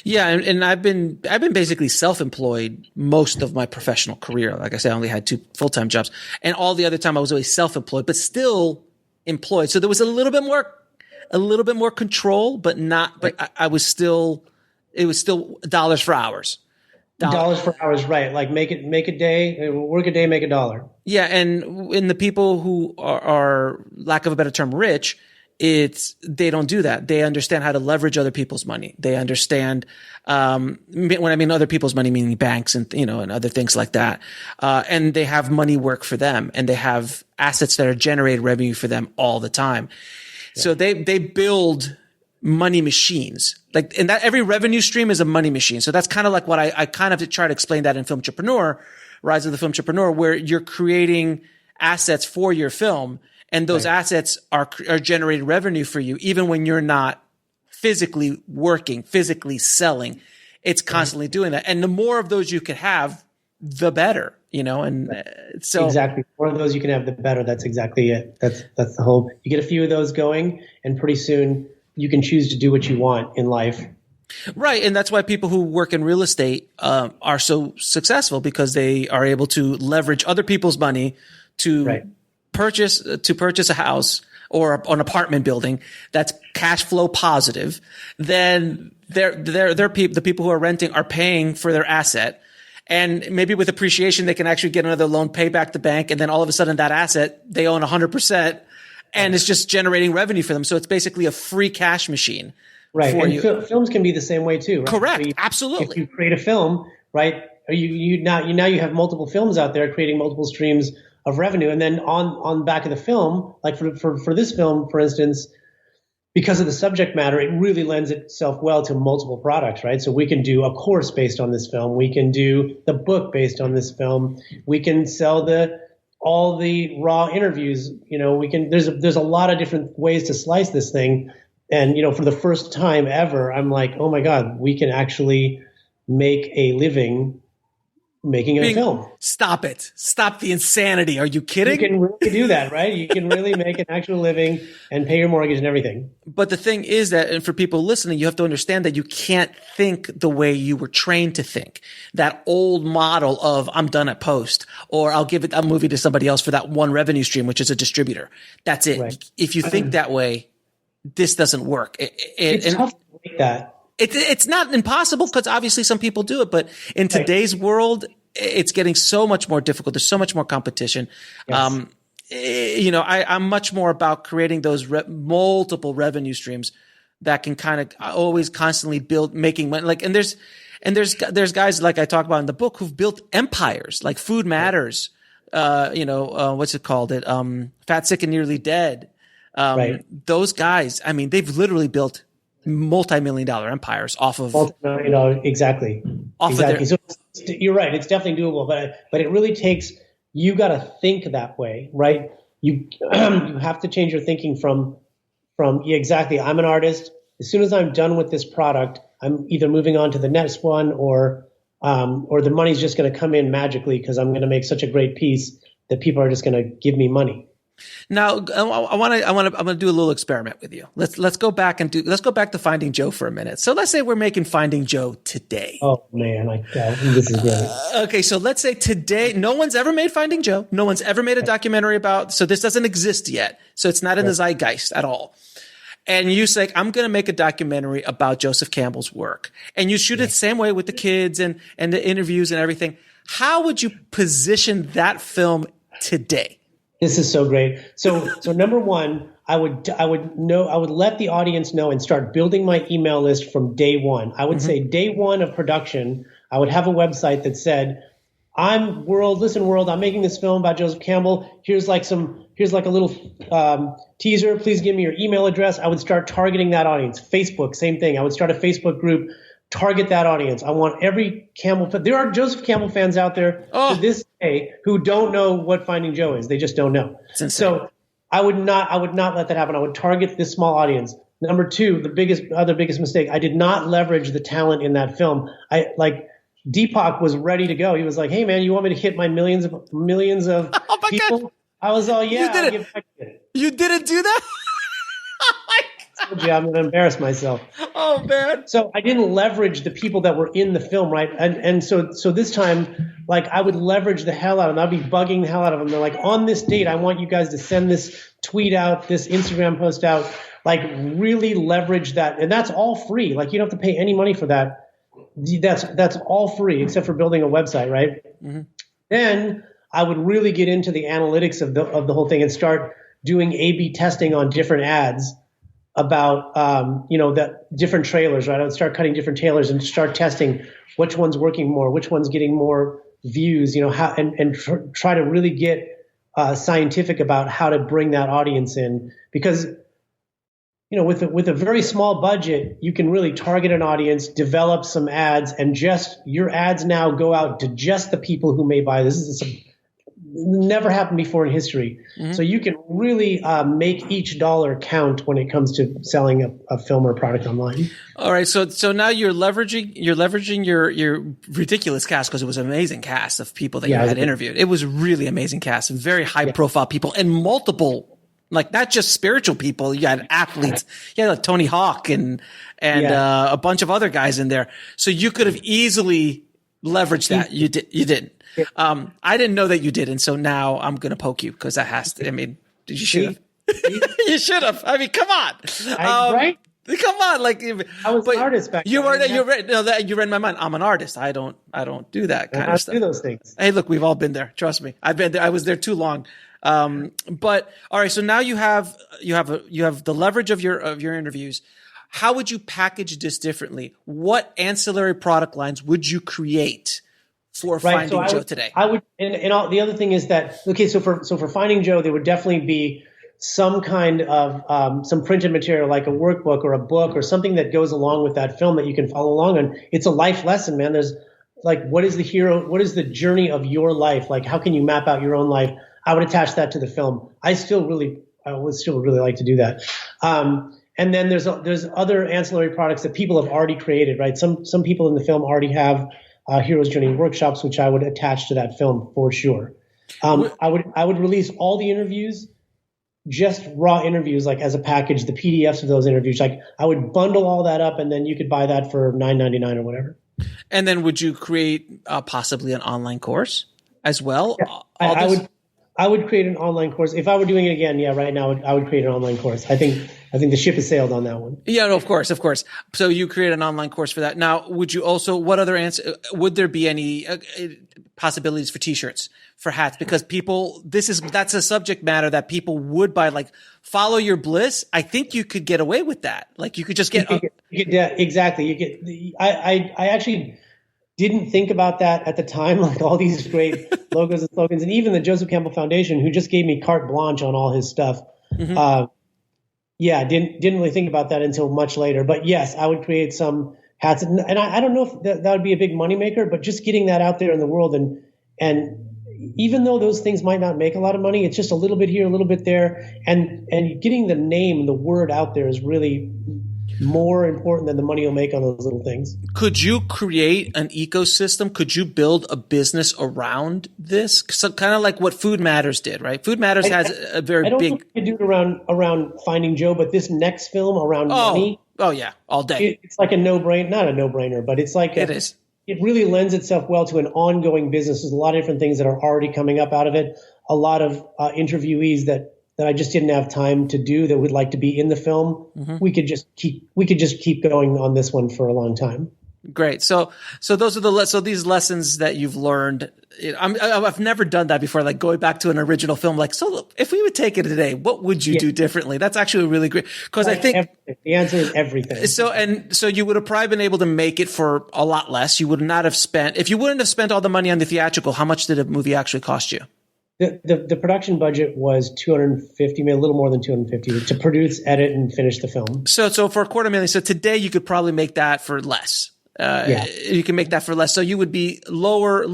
Yeah. And I've been basically self-employed most of my professional career. Like I said, I only had 2 full-time jobs, and all the other time I was always self-employed, but still employed. So there was a little bit more control, but it was still dollars for hours. Dollars for hours, right? Like make a day, work a day, make $1. Yeah, and in the people who are, lack of a better term, rich, they don't do that. They understand how to leverage other people's money. They understand, when I mean other people's money, meaning banks and and other things like that. And they have money work for them, and they have assets that are generating revenue for them all the time. Yeah. So they build money machines. Like, and that every revenue stream is a money machine. So that's kind of like what I kind of try to explain that in Filmtrepreneur, Rise of the Filmtrepreneur, where you're creating assets for your film, and those assets are generating revenue for you, even when you're not physically working, physically selling. It's constantly doing that. And the more of those you could have, the better, and so exactly. The more of those you can have, the better. That's exactly it. That's the whole, you get a few of those going, and pretty soon you can choose to do what you want in life. Right. And that's why people who work in real estate are so successful, because they are able to leverage other people's money to purchase a house or an apartment building that's cash flow positive. Then the people who are renting are paying for their asset. And maybe with appreciation, they can actually get another loan, pay back the bank. And then all of a sudden that asset, they own 100%. And it's just generating revenue for them. So it's basically a free cash machine. Right. And films can be the same way too, right? Correct. So absolutely. If you create a film, right, you have multiple films out there creating multiple streams of revenue. And then on back of the film, like for this film, for instance, because of the subject matter, it really lends itself well to multiple products, right? So we can do a course based on this film. We can do the book based on this film. We can sell all the raw interviews. There's a lot of different ways to slice this thing. And, for the first time ever, I'm like, oh my God, we can actually make a living making a film. Stop it. Stop the insanity. Are you kidding? You can really do that, right? You can really make an actual living and pay your mortgage and everything. But the thing is that, and for people listening, you have to understand that you can't think the way you were trained to think. That old model of I'm done at post, or I'll give a movie to somebody else for that one revenue stream, which is a distributor. That's it. Right. If you think that way, this doesn't work. It's tough to make that. It's not impossible, because obviously some people do it, but in today's world, it's getting so much more difficult. There's so much more competition. Yes. I'm much more about creating those multiple revenue streams that can kind of always constantly making money. Like, and there's guys like I talk about in the book who've built empires, like Food Matters. What's it called? Fat, Sick, and Nearly Dead. Those guys, I mean, they've literally built multi-million-dollar empires off of multi-million-dollar, exactly. So you're right. It's definitely doable, but it really takes, you got to think that way, right? You have to change your thinking from exactly. I'm an artist. As soon as I'm done with this product, I'm either moving on to the next one, or the money's just going to come in magically because I'm going to make such a great piece that people are just going to give me money. Now, I'm going to do a little experiment with you. Let's go back to Finding Joe for a minute. So let's say we're making Finding Joe today. Oh man, this is great. Okay, so let's say today, no one's ever made Finding Joe. No one's ever made a documentary about. So this doesn't exist yet. So it's not in the zeitgeist at all. And you say, I'm going to make a documentary about Joseph Campbell's work, and you shoot it the same way with the kids and the interviews and everything. How would you position that film today? This is so great. So number one, I would let the audience know and start building my email list from day one. I would say day one of production, I would have a website that said, listen world, I'm making this film about Joseph Campbell. Here's like a little teaser. Please give me your email address. I would start targeting that audience. Facebook, same thing. I would start a Facebook group, target that audience. I want every Campbell fan. There are Joseph Campbell fans out there to this day who don't know what Finding Joe is. They just don't know. So I would not let that happen. I would target this small audience. Number two, the biggest mistake, I did not leverage the talent in that film. Deepak was ready to go. He was like, "Hey man, you want me to hit my millions of people?" God. I was all, "Yeah, I'll get back to it." You didn't do that? I'm going to embarrass myself. Oh man! So I didn't leverage the people that were in the film, right? And so this time, like, I would leverage the hell out of them. I'd be bugging the hell out of them. They're like, on this date, I want you guys to send this tweet out, this Instagram post out. Like, really leverage that, and that's all free. Like, you don't have to pay any money for that. That's all free except for building a website, right? Mm-hmm. Then I would really get into the analytics of the whole thing and start doing A/B testing on different ads about that different trailers, right? I would start cutting different trailers and start testing which one's working more, which one's getting more views, how and try to really get scientific about how to bring that audience in, because with a very small budget, you can really target an audience, develop some ads, and just your ads now go out to just the people who may buy this. This is never happened before in history. Mm-hmm. So you can really make each dollar count when it comes to selling a film or product online. All right. So now you're leveraging your ridiculous cast, because it was an amazing cast of people that you had interviewed. It was really amazing cast, very high profile people, and multiple, like, not just spiritual people. You had athletes. You had like Tony Hawk and a bunch of other guys in there. So you could have easily leveraged that. You didn't. I didn't know that you did, and so now I'm going to poke you, because that has to. I mean, you should have. You should have. I mean, come on, right? Come on, like, I was an artist back then. You were. You read my mind. I'm an artist. I don't do that kind of stuff. I do those things. Hey, look, we've all been there. Trust me, I've been there. I was there too long. But all right, so now you have the leverage of your interviews. How would you package this differently? What ancillary product lines would you create for Finding Joe today? I would, and all, the other thing is that, okay, so for Finding Joe, there would definitely be some kind of some printed material like a workbook or a book or something that goes along with that film that you can follow along on. It's a life lesson, man. There's like, what is the journey of your life? Like, how can you map out your own life? I would attach that to the film. I would still really like to do that. And then there's other ancillary products that people have already created, right? Some people in the film already have Hero's Journey workshops, which I would attach to that film for sure. I would release all the interviews, just raw interviews, like as a package, the PDFs of those interviews. Like I would bundle all that up, and then you could buy that for $9.99 or whatever. And then would you create possibly an online course as well? Yeah, I would create an online course if I were doing it again. Yeah, right now I would create an online course. I think the ship has sailed on that one. Yeah, no, of course. So you create an online course for that. Now, would you also? What other answer? Would there be any possibilities for T-shirts, for hats? Because that's a subject matter that people would buy. Like, follow your bliss. I think you could get away with that. Like, you could just get. Yeah, exactly. I actually didn't think about that at the time, like all these great logos and slogans, and even the Joseph Campbell Foundation, who just gave me carte blanche on all his stuff. Mm-hmm. Didn't really think about that until much later. But yes, I would create some hats, and I don't know if that would be a big moneymaker, but just getting that out there in the world, and even though those things might not make a lot of money, it's just a little bit here, a little bit there, and getting the name, the word out there is really more important than the money you'll make on those little things. Could you create an ecosystem? Could you build a business around this? So kind of like what Food Matters did, right? Food Matters has a very big. I don't think you do it around Finding Joe, but this next film around money. Oh yeah, all day. It's like a no-brainer, not a no-brainer, but it's like it is. It really lends itself well to an ongoing business. There's a lot of different things that are already coming up out of it. A lot of interviewees that I just didn't have time to do that would like to be in the film. Mm-hmm. We could just keep going on this one for a long time. Great. So those are these lessons that you've learned. I've never done that before. Like going back to an original film. Like, so if we would take it today, what would you do differently? That's actually really great because I think the answer is everything. So you would have probably been able to make it for a lot less. You would not have spent if you wouldn't have spent all the money on the theatrical. How much did a movie actually cost you? The production budget was $250, maybe a little more than $250 to produce, edit, and finish the film. So for $250,000, so today you could probably make that for less. You can make that for less. So you would be lower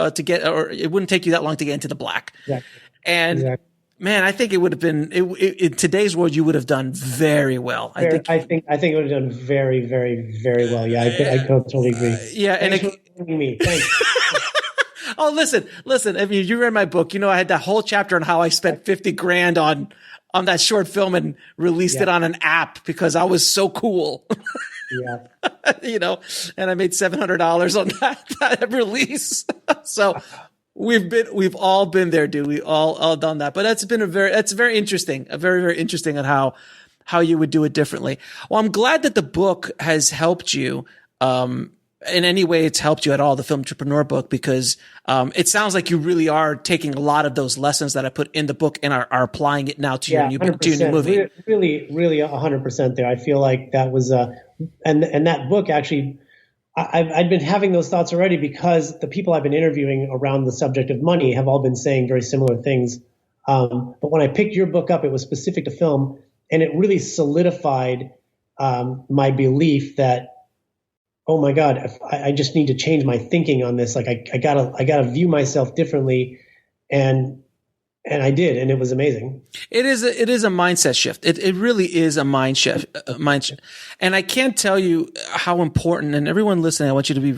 to get, or it wouldn't take you that long to get into the black. Exactly. And man, I think it would have been in today's world. You would have done very well. I think it would have done very, very, very well. Yeah, I totally agree. Thanks for having me. Thanks. Oh, listen. I mean, you read my book. You know, I had that whole chapter on how I spent $50,000 on that short film and released it on an app because I was so cool. Yeah. You know, and I made $700 on that release. So we've all been there, dude. We all done that. But that's very interesting. Very, very interesting on how you would do it differently. Well, I'm glad that the book has helped you. In any way it's helped you at all, the Filmtrepreneur book, because it sounds like you really are taking a lot of those lessons that I put in the book and are applying it now to your new movie. Really 100% there. I feel like that was and that book actually, I'd been having those thoughts already because the people I've been interviewing around the subject of money have all been saying very similar things. But when I picked your book up, it was specific to film, and it really solidified my belief that, oh my God, I just need to change my thinking on this. Like I gotta view myself differently. And I did, and it was amazing. It is a mindset shift. It really is a mind shift. And I can't tell you how important, and everyone listening, I want you to be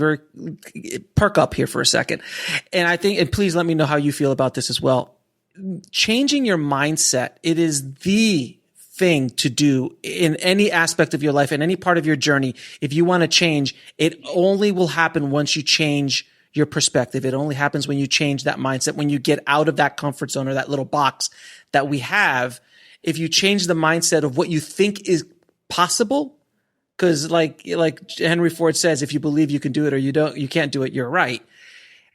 perk up here for a second. And please let me know how you feel about this as well. Changing your mindset, it is the thing to do in any aspect of your life, in any part of your journey. If you want to change, it only will happen once you change your perspective. It only happens when you change that mindset, when you get out of that comfort zone or that little box that we have. If you change the mindset of what you think is possible, because like Henry Ford says, if you believe you can do it or you can't do it, you're right.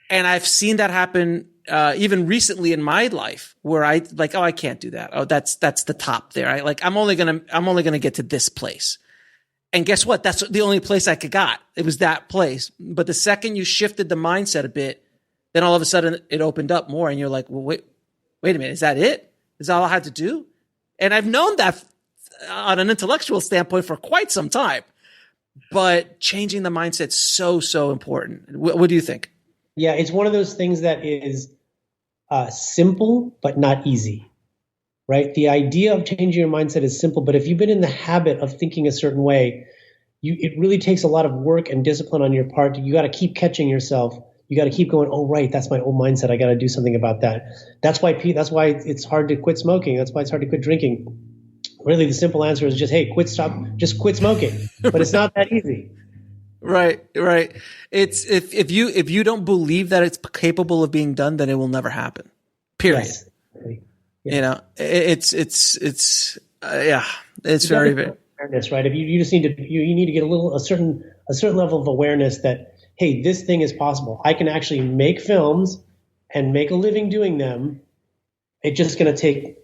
And I've seen that happen even recently in my life, where I can't do that. Oh, that's the top there. I'm only gonna get to this place. And guess what? That's the only place I got. It was that place. But the second you shifted the mindset a bit, then all of a sudden it opened up more, and you're like, well, wait a minute, is that it? Is that all I had to do? And I've known that on an intellectual standpoint for quite some time. But changing the mindset's so important. What do you think? Yeah, it's one of those things that is simple but not easy, right? The idea of changing your mindset is simple, but if you've been in the habit of thinking a certain way, it really takes a lot of work and discipline on your part. You got to keep catching yourself. You got to keep going, oh, right, that's my old mindset. I got to do something about that. That's why it's hard to quit smoking. That's why it's hard to quit drinking. Really, the simple answer is just, hey, just quit smoking. But it's not that easy. Right. It's if you don't believe that it's capable of being done, then it will never happen. Period. Yes. Yeah. It's very awareness, right? If you just need to you need to get a certain level of awareness that, hey, this thing is possible. I can actually make films and make a living doing them. It's just going to take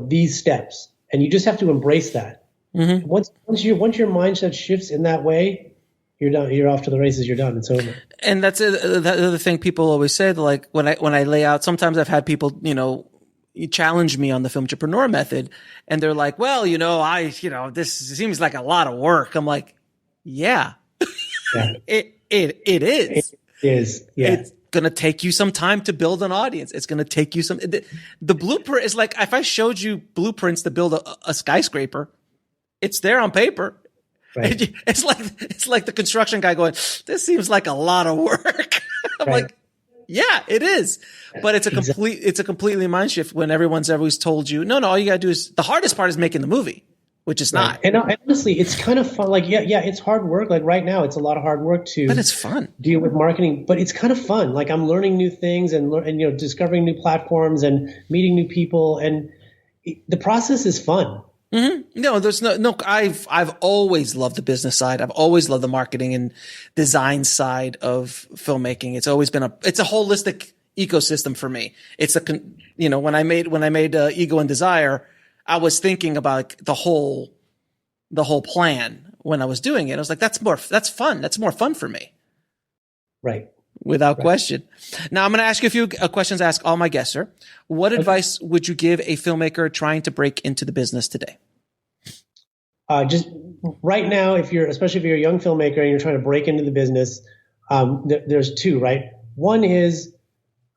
these steps. And you just have to embrace that. Mm-hmm. Once your mindset shifts in that way, you're done. You're off to the races. You're done. It's over. And that's the other thing people always say. Like when I lay out, sometimes I've had people, challenge me on the Filmtrepreneur method, and they're like, "Well, this seems like a lot of work." I'm like, "Yeah, it is. It is. Yeah. It's going to take you some time to build an audience. It's going to take you the blueprint is like, if I showed you blueprints to build a skyscraper, it's there on paper. Right. It's like the construction guy going, this seems like a lot of work. I'm like, yeah, it is. But it's a completely mind shift when everyone's always told you, no, all you got to do is, the hardest part is making the movie, which is not. And honestly, it's kind of fun. Like, yeah, it's hard work. Like right now, it's a lot of hard work but it's fun. Deal with marketing, but it's kind of fun. Like I'm learning new things and discovering new platforms and meeting new people, and the process is fun. Mm-hmm. No, there's no. I've always loved the business side. I've always loved the marketing and design side of filmmaking. It's always been it's a holistic ecosystem for me. It's when I made Ego and Desire, I was thinking about the whole plan when I was doing it. I was like, that's fun. That's more fun for me. Right. Without question. Now I'm going to ask you a few questions I ask all my guests, sir. What advice would you give a filmmaker trying to break into the business today? Just right now, especially if you're a young filmmaker and you're trying to break into the business, there's two, right? One is,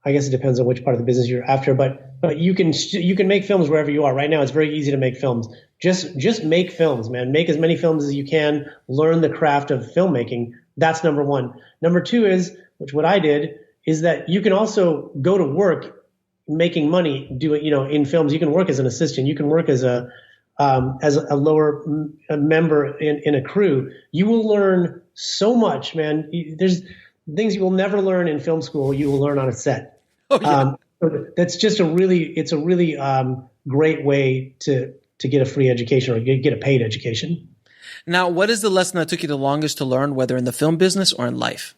I guess it depends on which part of the business you're after, but you can make films wherever you are. Right now, it's very easy to make films. Just make films, man. Make as many films as you can. Learn the craft of filmmaking. That's number one. Number two is, which what I did, is that you can also go to work making money, do it, in films. You can work as an assistant. You can work as a lower member in a crew. You will learn so much, man. There's things you will never learn in film school. You will learn on a set. Oh, yeah. That's just a really great way to get a free education or get a paid education. Now, what is the lesson that took you the longest to learn, whether in the film business or in life?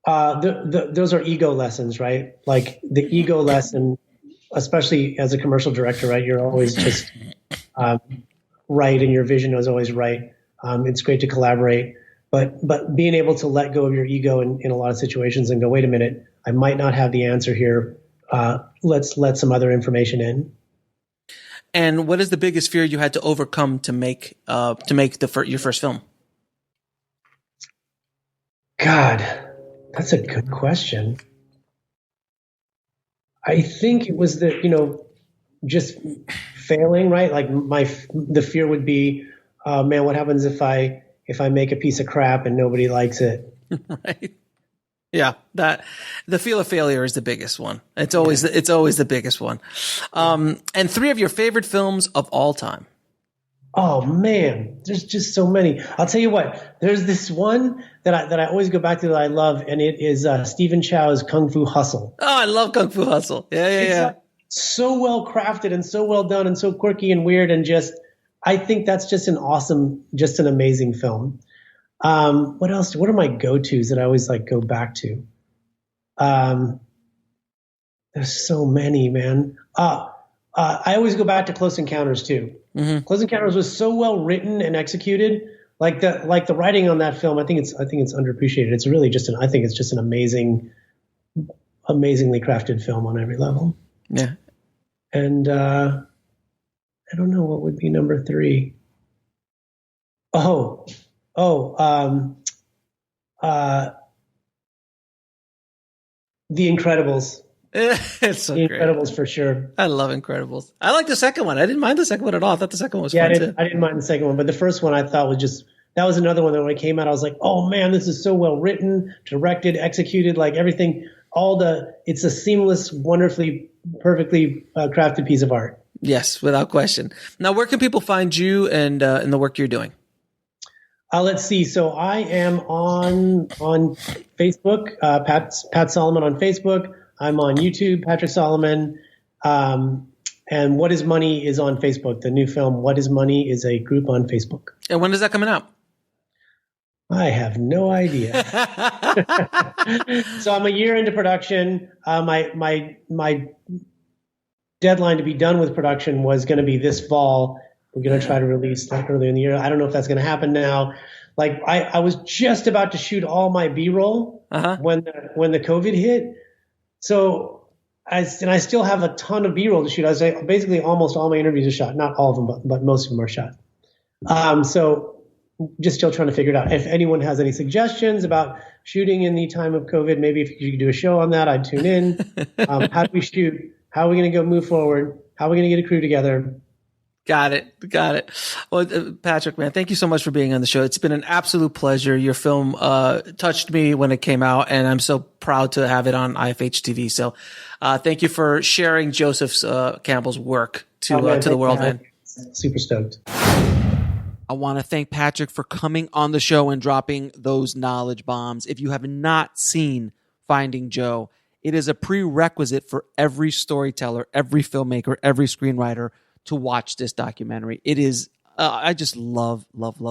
Those are ego lessons, right? Like the ego lesson, especially as a commercial director, right? You're always just right, and your vision is always right. It's great to collaborate, but being able to let go of your ego in a lot of situations and go, wait a minute, I might not have the answer here. Let's let some other information in. And what is the biggest fear you had to overcome to make your first film? God, that's a good question. I think it was just failing, right? Like the fear would be, man, what happens if I make a piece of crap and nobody likes it? Right. Yeah, the feel of failure is the biggest one. It's always the biggest one. And 3 of your favorite films of all time. Oh man, there's just so many. I'll tell you what. There's this one that I always go back to that I love, and it is Stephen Chow's Kung Fu Hustle. Oh, I love Kung Fu Hustle. Yeah. Like so well crafted and so well done and so quirky and weird, and I think that's just an amazing film. What else? What are my go-tos that I always go back to? There's so many, man. I always go back to Close Encounters too. Mm-hmm. Close Encounters was so well written and executed. Like the writing on that film, I think it's underappreciated. It's really I think it's just an amazingly crafted film on every level. Yeah. And I don't know what would be number 3. The Incredibles. It's so The great. Incredibles for sure. I love Incredibles. I like the second one. I didn't mind the second one at all. I thought the second one was fun too. I didn't mind the second one, but the first one I thought that was another one that when it came out, I was like, oh man, this is so well written, directed, executed, like everything, it's a seamless, wonderfully, perfectly crafted piece of art. Yes, without question. Now, where can people find you and the work you're doing? Let's see. So I am on Facebook, Pat Solomon on Facebook. I'm on YouTube, Patrick Solomon. And What is Money is on Facebook. The new film, What is Money, is a group on Facebook. And when is that coming out? I have no idea. So I'm a year into production. My deadline to be done with production was going to be this fall. We're going to try to release that earlier in the year. I don't know if that's going to happen now. Like I was just about to shoot all my B-roll when the COVID hit. So I still have a ton of B-roll to shoot. I was like, basically almost all my interviews are shot. Not all of them, but most of them are shot. So just still trying to figure it out. If anyone has any suggestions about shooting in the time of COVID, maybe if you could do a show on that, I'd tune in. How do we shoot? How are we going to move forward? How are we going to get a crew together? Got it. Well, Patrick, man, thank you so much for being on the show. It's been an absolute pleasure. Your film touched me when it came out, and I'm so proud to have it on IFH TV. So thank you for sharing Joseph Campbell's work to the world, man. Super stoked. I want to thank Patrick for coming on the show and dropping those knowledge bombs. If you have not seen Finding Joe, it is a prerequisite for every storyteller, every filmmaker, every screenwriter to watch this documentary. It is, I just love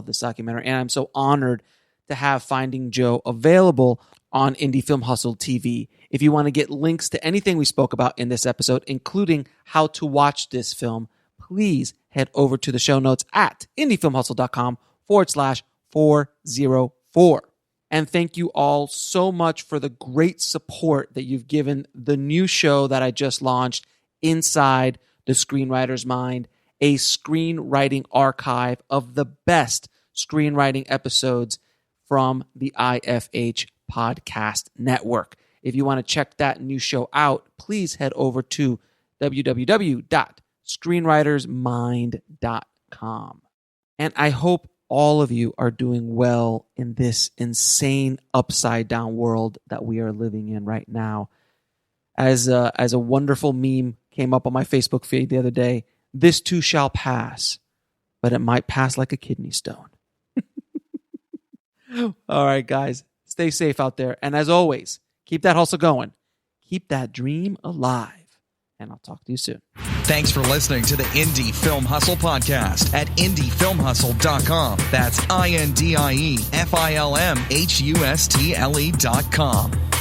this documentary. And I'm so honored to have Finding Joe available on Indie Film Hustle TV. If you want to get links to anything we spoke about in this episode, including how to watch this film, please head over to the show notes at indiefilmhustle.com/404. And thank you all so much for the great support that you've given the new show that I just launched, Inside the Screenwriter's Mind, a screenwriting archive of the best screenwriting episodes from the IFH Podcast Network. If you want to check that new show out, please head over to www.screenwritersmind.com. And I hope all of you are doing well in this insane upside down world that we are living in right now. As a wonderful meme came up on my Facebook feed the other day, this too shall pass, but it might pass like a kidney stone. All right, guys, stay safe out there. And as always, keep that hustle going. Keep that dream alive. And I'll talk to you soon. Thanks for listening to the Indie Film Hustle podcast at indiefilmhustle.com. That's INDIEFILMHUSTLE.com.